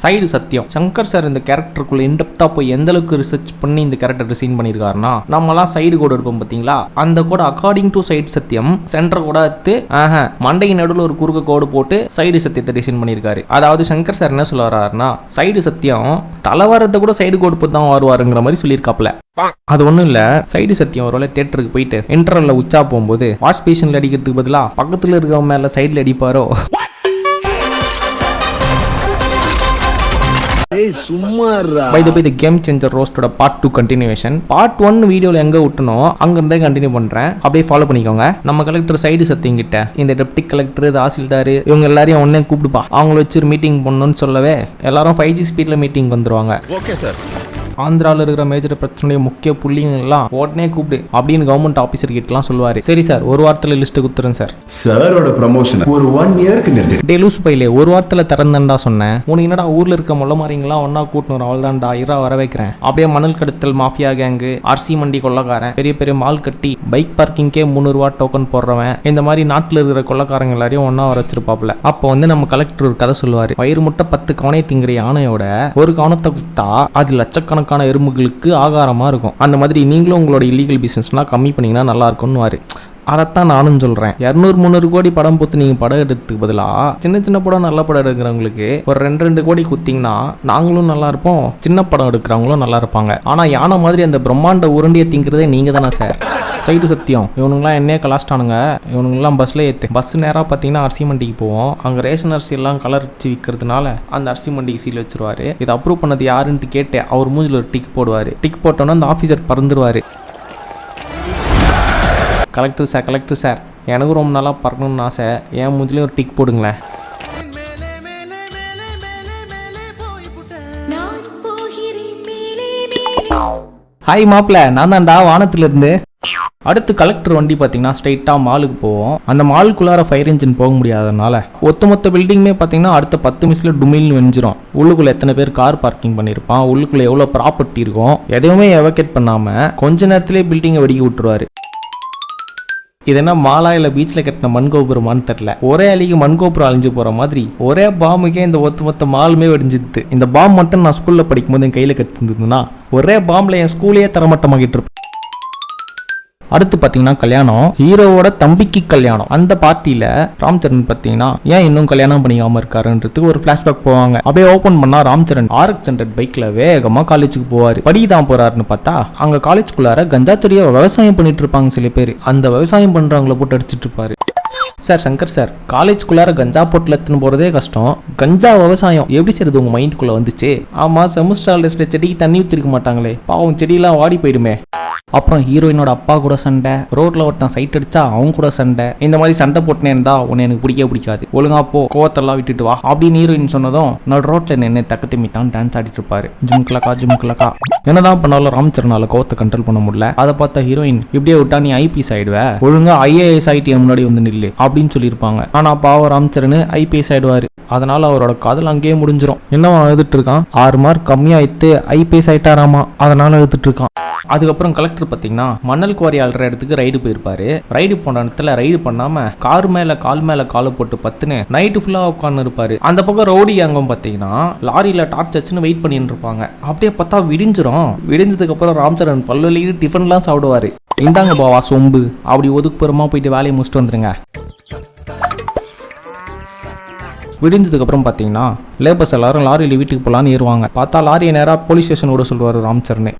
Side சத்தியம். Shankar sir இந்த கேரக்டருக்குள்ள இன்டெப்தா போய் எந்த அளவுக்கு ரிசர்ச் பண்ணி இந்த கேரக்டர் டிசைன் பண்ணியிருக்காருன்னா, நம்மலாம் சைடு கோடு எடுப்போம் பார்த்தீங்களா, அந்த கோடு அக்கார்டிங் டு சைடு சத்தியம் சென்டர் கூட எடுத்து மண்டைக்கு நடுவில் ஒரு குறுக்க கோடு போட்டு சைடு சத்தியத்தை டிசைன் பண்ணியிருக்காரு. அதாவது சங்கர் சார் என்ன சொல்ல வர்றாருன்னா, சைடு சத்தியம் தலைவரத்தை கூட சைடு கோடு போட்டு தான் வருவாருங்கிற மாதிரி சொல்லியிருக்காப்ல. அது ஒன்றும் இல்லை, சைடு சத்தியம் ஒரு வேலை தேட்டருக்கு போயிட்டு இன்டர்வல்ல உச்சா போகும்போது வாஷ் பேஷன்ல அடிக்கிறதுக்கு பதிலாக பக்கத்தில் இருக்கிற மேல சைடில் அடிப்பாரோ. கேம் சேஞ்சர் ரோஸ்டோட பார்ட் 2 கண்டினியூஷன். பார்ட் 1 வீடியோல எங்க விட்டனோ அங்க இருந்தே கண்டினியூ பண்றேன், அப்படியே ஃபாலோ பண்ணிக்கோங்க. நம்ம கலெக்டர் சைடு சத்தியம் கிட்ட இந்த டெப்டி கலெக்டர், தாசில்தார் இவங்க எல்லாரையும் ஒன்னே கூப்பிடுப்பா, அவங்கள வச்சு ஒரு மீட்டிங் பண்ணணும்னு சொல்லவே எல்லாரும் 5G ஸ்பீட்ல மீட்டிங் வந்துருவாங்க. Okay sir. ஆந்திராவில் இருக்கிற மேஜர் பிரச்சனைய முக்கிய புள்ளிங்கெல்லாம் உடனே கூப்பிடு அப்படின்னு கவர்மெண்ட் ஆபீசர் கிட்டலாம் சொல்லுவாரு. சரி சார், ஒரு வாரத்தில் லிஸ்ட் குத்துறேன் சார். சாரோட ப்ரமோஷன் ஒரு 1 இயருக்கு நிறுத்தி. டே லூஸ் பையிலே, ஒரு வாரத்தில் திறந்தா சொன்னேன். உனக்கு என்னடா ஊர்ல இருக்க முள்ள மாதிரிங்களாம் ஒன்னா கூட்டணும், அவள் தான்டா இரா வர வைக்கிறேன். அப்படியே மணல் கடத்தல் மாஃபியா கேங்கு, அரிசி மண்டி கொள்ளக்காரன், பெரிய பெரிய மால் கட்டி பைக் பார்க்கிங்கே 300 ரூபா டோக்கன் போடுறவன், இந்த மாதிரி நாட்டில் இருக்கிற கொள்ளக்காரங்க எல்லாரையும் ஒன்னா வர வச்சிருப்பாப்ல. அப்போ நம்ம கலெக்டர் ஒரு கதை சொல்லுவாரு. வயிறு முட்டை 10 கவனை திங்கிற யானையோட ஒரு கவனத்தை குத்தா அது லட்சக்கணக்கான எறும்புகளுக்கு ஆகாரமா இருக்கும். அந்த மாதிரி நீங்களும் உங்களோட இல்லீகல் பிசினஸ்லாம் கம்மி பண்ணீங்கன்னா நல்லா இருக்கும்னு. அதைத்தான் நானும் சொல்றேன். 200-300 கோடி படம் போத்து நீங்க படம் எடுக்கிறதுக்கு பதிலா சின்ன சின்ன படம் நல்ல படம் எடுக்கிறவங்களுக்கு ஒரு 2-2 கோடி குத்திங்கன்னா நாங்களும் நல்லா இருப்போம், சின்ன படம் எடுக்கிறவங்களும் நல்லா இருப்பாங்க. ஆனா யானை மாதிரி அந்த பிரம்மாண்ட உருண்டியை திங்கிறதே நீங்க தானே சார். சைடு சத்தியம் இவனுங்களாம் என்னையே கலாஸ்டானுங்க. இவனுங்களாம் பஸ்ல ஏற்று பஸ் நேராக பார்த்தீங்கன்னா அரிசி மண்டிக்கு போவோம். அங்கே ரேஷன் அரிசி எல்லாம் கலர் அடிச்சு விற்கிறதுனால அந்த அரிசி மண்டிக்கு சீல் வச்சிருவாரு. இதை அப்ரூவ் பண்ணது யாருன்ட்டு கேட்டேன். அவர் மூஞ்சில் ஒரு டிக் போடுவார். டிக் போட்டோன்னா அந்த ஆஃபீஸர் பறந்துடுவார். கலெக்டர் சார் எனக்கு ரொம்ப நாளாக பறக்கணும்னு ஆசை, என் மூஞ்சிலே ஒரு டிக் போடுங்களேன். ஹாய் மாப்பிள்ள, நான் தான்டா வானத்துல இருந்து. அடுத்து கலெக்டர் வண்டி பார்த்தீங்கன்னா ஸ்ட்ரைட்டாக மாலுக்கு போவோம். அந்த மாலுக்குள்ளார ஃபயர் இன்ஜின் போக முடியாதனால ஒட்டுமொத்த பில்டிங்குமே பார்த்தீங்கன்னா அடுத்த 10 நிமிஷத்தில் டுமில்னு வெஞ்சிரும். உள்ளுக்குள்ளே எத்தனை பேர் கார் பார்க்கிங் பண்ணியிருப்பான், உள்ளுக்குள்ளே எவ்வளோ ப்ராப்பர்ட்டி இருக்கும், எதுவுமே எவகேட் பண்ணாமல் கொஞ்ச நேரத்திலே பில்டிங்கை வெடிக்க விட்டுருவாரு. இது என்ன மாலா இல்லை பீச்சில் கட்டின மண்கோபுரமானு தெரில. ஒரே அழிக்கு மண்கோபுரம் அழிஞ்சு போகிற மாதிரி ஒரே பாம்புக்கே இந்த ஒத்துமொத்த மாலுமே வெடிஞ்சிது. இந்த பாம்பு மட்டும் நான் ஸ்கூலில் படிக்கும்போது என் கையில் கடிச்சிருந்ததுன்னா ஒரே பாம்பில் என் ஸ்கூலையே தரமட்டமாகிட்டு இருப்பேன். அடுத்து பார்த்தீங்கன்னா கல்யாணம், ஹீரோவோட தம்பிக்கு கல்யாணம். அந்த பார்ட்டியில் ராம் சரண் பார்த்தீங்கன்னா ஏன் இன்னும் கல்யாணம் பண்ணிக்காம இருக்காருன்றதுக்கு ஒரு ஃபிளாஷ்பேக் போவாங்க. அப்படியே ஓப்பன் பண்ணா ராம் சரண் RX 100 பைக்ல வேகமாக காலேஜுக்கு போவார். படிதான் போறாருன்னு பார்த்தா அங்கே காலேஜ்குள்ளார கஞ்சா செடியை விவசாயம் பண்ணிட்டு இருப்பாங்க சில பேர். அந்த விவசாயம் பண்றவங்களை போட்டு அடிச்சிட்டு இருப்பாரு. சார் சங்கர் சார், காலேஜ்குள்ளார கஞ்சா போட்டில் எடுத்துன்னு போகிறதே கஷ்டம், கஞ்சா விவசாயம் எப்படி செய்யறது உங்கள் மைண்டுக்குள்ளே வந்துச்சு? ஆமாம், செமஸ்டர் ஹாலிடேஸில் செடிக்கு தண்ணி ஊற்றிருக்க மாட்டாங்களே, பாவம் செடியெல்லாம் வாடி போயிடுமே. அப்புறம் ஹீரோயினோட அப்பா கூட சண்டை, ரோட்ல ஒருத்தன் சைட் அடிச்சா அவங்க கூட சண்டை. இந்த மாதிரி சண்டை போட்டுனே இருந்தா உன்னை எனக்கு பிடிக்காது, ஒழுங்கா போ, கோவத்தெல்லாம் விட்டுட்டு வா அப்படின்னு ஹீரோயின் சொன்னதும் நடு ரோட்ல நின்று தக்கத்திமி தான் டான்ஸ் ஆடிட்டு இருப்பாரு. ஜும்குலக்கா. என்னதான் பண்ணாலும் ராம் சரணால கோவத்தை கண்ட்ரோல் பண்ண முடியல. அதை பார்த்த ஹீரோயின், இப்படியே விட்டா நீ IPS ஆயிடுவ, ஒழுங்கா IAS ஆயிட்டு முன்னாடி வந்து நில்லு அப்படின்னு சொல்லியிருப்பாங்க. ஆனா பாவம் ராம் சரண் IPS ஆயிடுவாரு. அதனால அவரோட காதல் அங்கேயே முடிஞ்சிடும். என்னவா எழுதிட்டு இருக்கான், 6 மார்க் கம்மியாயிட்டு IPS ஆயிட்டாராமா, அதனால எழுதிட்டு இருக்கான். அதுக்கப்புறம் கலெக்டர் பார்த்தீங்கன்னா மணல் குவாரி ஆள்ற இடத்துக்கு ரைடு போயிருப்பாரு. ரைடு போன இடத்துல ரைடு பண்ணாம கார் மேல காலை போட்டு பத்துன்னு நைட்டு ஃபுல்லா உட்கார்ந்து இருப்பாரு. அந்த பக்கம் ரவுடி அங்கம் பார்த்தீங்கன்னா லாரியில டார்ச் வச்சுன்னு வெயிட் பண்ணிட்டு இருப்பாங்க. அப்படியே பார்த்தா விடிஞ்சிரும். விடிஞ்சதுக்கு அப்புறம் ராம் சரண் பல்லுலி டிஃபன்லாம் சாப்பிடுவாரு. இந்தாங்க பாவா சொம்பு, அப்படி ஒதுக்குப்புறமா போயிட்டு வேலையை முடிச்சுட்டு வந்துருங்க. விடிஞ்சதுக்கு அப்புறம் பார்த்தீங்கன்னா லேபர்ஸ் எல்லாரும் லாரியில் வீட்டுக்கு போகலான்னு ஏறுவாங்க. பார்த்தா லாரியை நேராக போலீஸ் ஸ்டேஷன் விட சொல்லுவார் ராம் சரண்.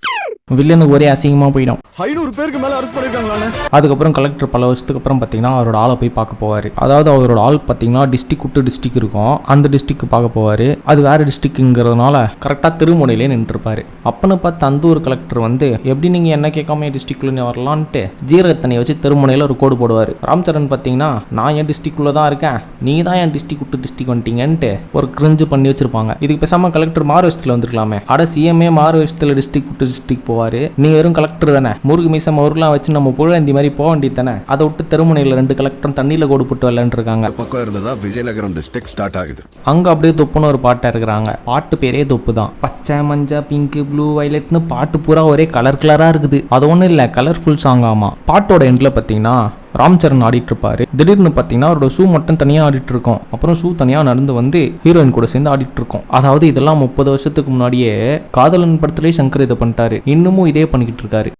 வில்லனுக்கு ஒரே அசிங்கமா போயிடும். 500 பேருக்கு மேல அரெஸ்ட் பண்ணிருக்காங்களே. அதுக்கப்புறம் கலெக்டர் பல வருஷத்துக்கு அப்புறம் பார்த்தீங்கன்னா அவரோட ஆளை போய் பார்க்க போவார். அதாவது அவரோட ஆள் பார்த்தீங்கன்னா டிஸ்ட்ரிக்ட் விட்டு டிஸ்ட்ரிக்ட் இருக்கும், அந்த டிஸ்ட்ரிக்ட் பார்க்க போவார். அது வேற டிஸ்ட்ரிக்ட்ங்கிறதுனால கரெக்டாக திருமுனையிலே நின்றுருப்பாரு. அப்பன்னு பார்த்து அந்த ஒரு கலெக்டர் வந்து எப்படி நீங்கள் என்ன கேட்காம டிஸ்ட்ரிக்ட்ல வரலான்ட்டு ஜீரகத்தனை வச்சு திருமுனையில் ஒரு கோடு போடுவார். ராம் சரண் பார்த்தீங்கன்னா நான் என் டிஸ்ட்ரிக்ட்குள்ளே தான் இருக்கேன், நீ தான் என் டிஸ்ட்ரிக்ட் விட்டு டிஸ்ட்ரிக்ட் வந்துட்டீங்கன்ட்டு ஒரு கிரிஞ்சு பண்ணி வச்சிருப்பாங்க. இதுக்கு பேசாமல் கலெக்டர் மாறு வருஷத்தில் வந்துருக்கலாமே. அட CMA மாறு வருஷத்தில் டிஸ்ட்ரிக்ட் விட்டு டிஸ்ட்ரிக்ட் போவார். நீ வெறும் கலெக்டர் தானே, முருகு மீசம் அவர்லாம் வச்சு நம்ம புழந்தி மாதிரி போக வேண்டியது தானே. அதை விட்டு தெருமுனையில் 2 கலெக்டரும் தண்ணியில் கோடு போட்டு விளையாண்டு இருக்காங்க. பக்கம் இருந்ததா விஜயநகரம் டிஸ்ட்ரிக்ட் ஸ்டார்ட் ஆகுது. அங்க அப்படியே தொப்புன்னு ஒரு பாட்டா இருக்கிறாங்க. பாட்டு பேரே தொப்பு தான். பச்சை மஞ்சா பிங்க் ப்ளூ வயலட்னு பாட்டு பூரா ஒரே கலரா இருக்குது. அது ஒன்றும் இல்லை, கலர்ஃபுல் சாங். ஆமா, பாட்டோட எண்ட்ல பார்த்தீங்கன்னா ராம் சரண் ஆடிட்டு இருப்பாரு. திடீர்னு பாத்தீங்கன்னா அவரோட ஷூ மட்டும் தனியா ஆடிட்டு இருக்கும். அப்புறம் ஷூ தனியா நடந்து வந்து ஹீரோயின் கூட சேர்ந்து ஆடிட்டு இருக்கும். அதாவது இதெல்லாம் 30 வருஷத்துக்கு முன்னாடியே காதலன் படத்திலே சங்கர் இதை பண்ணிட்டாரு. இன்னமும் இதே பண்ணிக்கிட்டு இருக்காரு.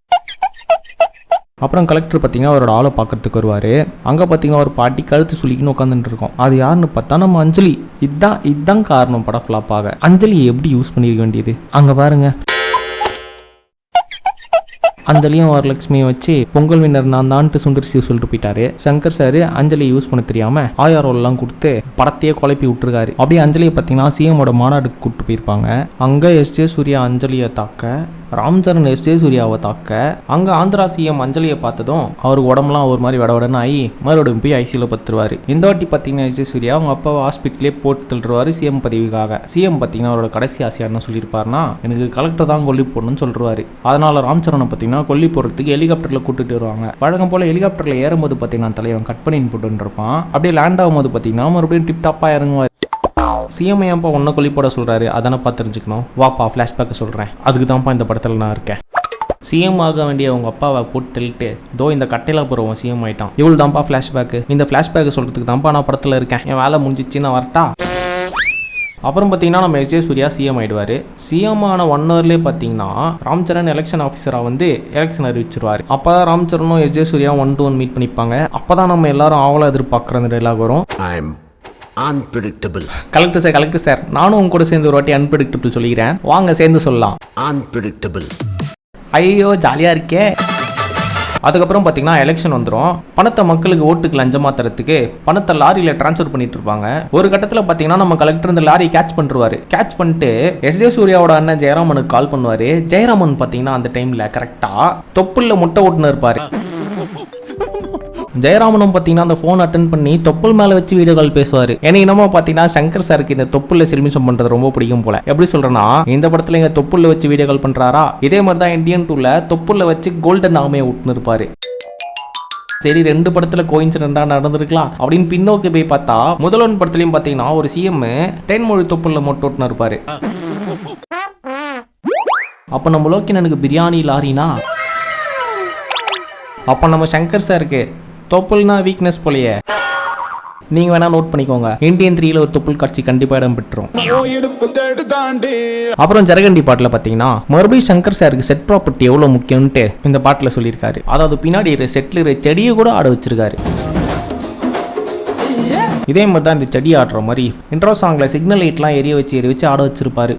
அப்புறம் கலெக்டர் பார்த்தீங்கன்னா அவரோட ஆளை பார்க்கறதுக்கு வருவார். அங்கே பார்த்தீங்கன்னா ஒரு பாட்டி கழுத்து சுளிக்கின்னு உட்காந்துட்டு இருக்கோம். அது யாருன்னு பார்த்தா நம்ம அஞ்சலி. இதுதான் காரணம் படம் ஃப்ளாப்பாக. அஞ்சலியை எப்படி யூஸ் பண்ணிருக்க வேண்டியது அங்கே பாருங்க. அஞ்சலியும் வரலட்சுமியை வச்சு பொங்கல் வின்னர் நான் தான்ட்டு சுந்தர் சி சொல்லிட்டு போயிட்டாரு. சங்கர் சார் அஞ்சலியை யூஸ் பண்ண தெரியாம ஆயாரோல்லாம் கொடுத்து படத்தையே குழப்பி விட்டுருக்காரு. அப்படியே அஞ்சலியை பார்த்தீங்கன்னா சிஎமோட மாநாடுக்கு கூப்பிட்டு போயிருப்பாங்க. அங்கே எஸ்.ஜே. சூர்யா அஞ்சலியை தாக்க, ராம் சரண் எஸ்.ஜே. சூர்யாவை தாக்க, அங்கே ஆந்திரா சிஎம் அஞ்சலியை பார்த்ததும் அவருக்கு உடம்புலாம் ஒரு மாதிரி வடவடன்னு ஆகி மறுபடியும் போய் ஐசியில் பத்துருவாரு. இந்த வாட்டி பார்த்தீங்கன்னா எஸ்.ஜே. சூர்யா அவங்க அப்பாவை ஹாஸ்பிட்டலே போட்டு தள்ளுவாரு சிஎம் பதவிக்காக. சிஎம் பார்த்தீங்கன்னா அவரோட கடைசி ஆசையா என்ன சொல்லியிருப்பாருன்னா, எனக்கு கலெக்டர் தான் கொல்லி போடணும்னு சொல்லிருவாரு. அதனால ராம் சரணை பார்த்தீங்கன்னா கொல்லி போடுறதுக்கு ஹெலிகாப்டரில் கூட்டிட்டு வருவாங்க. வழக்கம் போல ஹெலிகாப்டரில் ஏறும்போது பார்த்தீங்கன்னா தலைவன் கட் பண்ணின்னு போட்டுன்னு இருப்பான். அப்படியே லேண்ட் ஆகும்போது பார்த்தீங்கன்னா மறுபடியும் டிப் டாப்பாக இறங்குவார். சிஎம் ஏன்ப்பா ஒன்றை கொல்லி போட சொல்கிறாரு, அதானப்பா தெரிஞ்சுக்கணும். வாப்பா ஃப்ளாஷ்பேக்கை சொல்கிறேன், அதுக்கு தான்ப்பா இந்த படத்தில் நான் இருக்கேன். சிஎம் ஆக வேண்டிய அவங்க அப்பாவை போட்டு தள்ளிட்டு தோ இந்த கட்டையில் போகிறவன் சிஎம் ஆகிட்டான். இவ்வளோ தான்ப்பா ஃப்ளாஷ்பேக்கு. இந்த ஃப்ளாஷ்பேக்கை சொல்கிறதுக்கு தான்ப்பா நான் படத்தில் இருக்கேன். என் வேலை முடிஞ்சிச்சு, நான் வரட்டா. அப்புறம் பார்த்தீங்கன்னா நம்ம எஸ்.ஜே. சூர்யா சிஎம் ஆகிடுவார். சிஎம் ஆன 1 ஹவர்லேயே பார்த்தீங்கன்னா ராம் சரண் எலெக்ஷன் ஆஃபீஸராக வந்து எலெக்ஷன் அறிவிச்சிருவார். அப்போ தான் ராம் சரணும் எஸ்.ஜே. சூர்யா 1-to-1 மீட் பண்ணிப்பாங்க. அப்போ தான் நம்ம எல்லாரும் ஆவலாக எதிர்பார்க்குற அந்த டைலாக் வரும். கலெக்டர் சார் நானும் உங்க கூட சேர்ந்து ஒரு வாட்டி அன்பிரடிக்டபிள் சொல்லிக்கிறேன், வாங்க சேர்ந்து சொல்லலாம். அன்பிரடிக்டபிள் ஐயோ ஜாலியாக இருக்கே. அதுக்கப்புறம் பார்த்தீங்கன்னா எலெக்ஷன் வந்துடும். பணத்தை மக்களுக்கு ஓட்டுக்கு லஞ்சமாக தரத்துக்கு பணத்தை லாரியில் டிரான்ஸ்ஃபர் பண்ணிட்டு இருப்பாங்க. ஒரு கட்டத்தில் பார்த்தீங்கன்னா நம்ம கலெக்டர் இந்த லாரியை கேட்ச் பண்ணுவார். கேட்ச் பண்ணிட்டு எஸ்.ஜே. சூர்யாவோட அண்ணன் ஜெயராமனுக்கு கால் பண்ணுவார். ஜெயராமன் பார்த்தீங்கன்னா அந்த டைமில் கரெக்டாக தொப்புளில் முட்டை ஓட்டுன்னு இருப்பார். ஜெயராமனும் பார்த்தீங்கன்னா அந்த ஃபோன் அட்டன் பண்ணி தொப்புள் மேலே வச்சு வீடியோ கால் பேசுவார். எனக்கு என்னமோ பார்த்தீங்கன்னா சங்கர் சாருக்கு இந்த தொப்புள்ள சில்மிஷம் பண்ணுறது ரொம்ப பிடிக்கும் போல. எப்படி சொல்கிறேன்னா, இந்த படத்தில் இங்கே தொப்புள்ள வச்சு வீடியோ கால் பண்ணுறாரா, இதே மாதிரி தான் இந்தியன் 2ல தொப்புள்ள வச்சு கோல்டன் ஆமையை விட்டுன்னு இருப்பாரு. சரி 2 படத்தில் கோயின்சிடென்ட்டாக நடந்திருக்கலாம் அப்படின்னு பின்னோக்கி போய் பார்த்தா முதல் 1 படத்துலையும் பார்த்தீங்கன்னா ஒரு சிஎம் தென்மொழி தொப்புள்ள மொட்டை ஓட்டுன்னு இருப்பாரு. அப்போ நம்ம லோக்கினனுக்கு பிரியாணி லாரினா, அப்போ நம்ம சங்கர் சாருக்கு தொப்புள்னா வீக்னஸ் போலையே. நீங்க வேணா நோட் பண்ணிக்கோங்க, இந்தியன் 3ல ஒரு தொப்புள் காட்சி கண்டிப்பா இடம் பெற்றோம். அப்புறம் ஜரகண்டி பாட்டுல பாத்தீங்கன்னா மறுபடியும் சங்கர் சாருக்கு செட் ப்ராப்பர்ட்டி எவ்வளவு முக்கியம்னு இந்த பாட்டுல சொல்லியிருக்காரு. அதாவது பின்னாடி செட்ல இருக்கிற செடியை கூட ஆட வச்சிருக்காரு. இதே மாதிரி தான் இந்த செடி ஆடுற மாதிரி இன்ட்ரோ சாங்ல சிக்னல் லைட்லாம் எரிய வச்சு ஆட வச்சிருப்பாரு.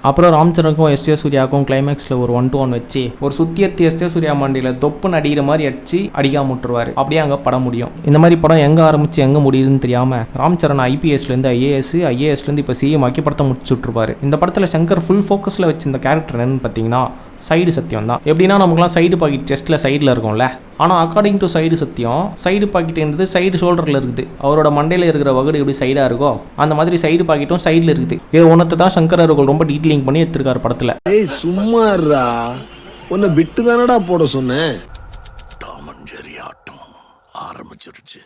அப்புறம் ராம் சரணுக்கும் எஸ்.ஜே. சூர்யாவுக்கும் கிளைமேக்ஸில் ஒரு 1-to-1 வச்சு ஒரு சுத்தியத்து எஸ்.ஜே. சூர்யா மண்டியில் தொப்புன்னு அடிக்கிற மாதிரி அடிச்சு அடிக்காம விட்டுருவாரு. அப்படியே அங்கே படம் முடியும். இந்த மாதிரி படம் எங்கே ஆரம்பிச்சு எங்கே முடியுதுன்னு தெரியாமல் ராம் சரண் IPSலேருந்து ஐஏஎஸ்லேருந்து இப்போ சிஎம் ஆக்கி படத்தை முடிச்சு விட்டுருப்பாரு. இந்த படத்தில் சங்கர் ஃபுல் ஃபோக்கஸில் வச்சு இந்த கேரக்டர் என்னன்னு பார்த்தீங்கன்னா சைடு சத்தியம் தான். எப்படின்னா நமக்குலாம் சைடு பாக்கெட் செஸ்ட்டில் சைடில் இருக்கும்ல, ஆனால் அக்கார்டிங் டு சைடு சத்தியம் சைடு பாக்கெட்டுன்றது சைடு ஷோல்டரில் இருக்குது. அவரோட மண்டையில் இருக்கிற வகுடு எப்படி சைடாக இருக்கோ அந்த மாதிரி சைடு பாக்கெட்டும் சைடில் இருக்குது. இது ஒன்றத்தை தான் சங்கர் அவர்கள் ரொம்ப டீட்டெயிலிங் பண்ணி எடுத்திருக்காரு படத்தில். ஏய் சும்மாறா, உன்னை விட்டு தானடா போட சொன்னேன். டாம் அண்ட் ஜெர்ரி ஆட்டம் ஆரம்பிச்சிருச்சு.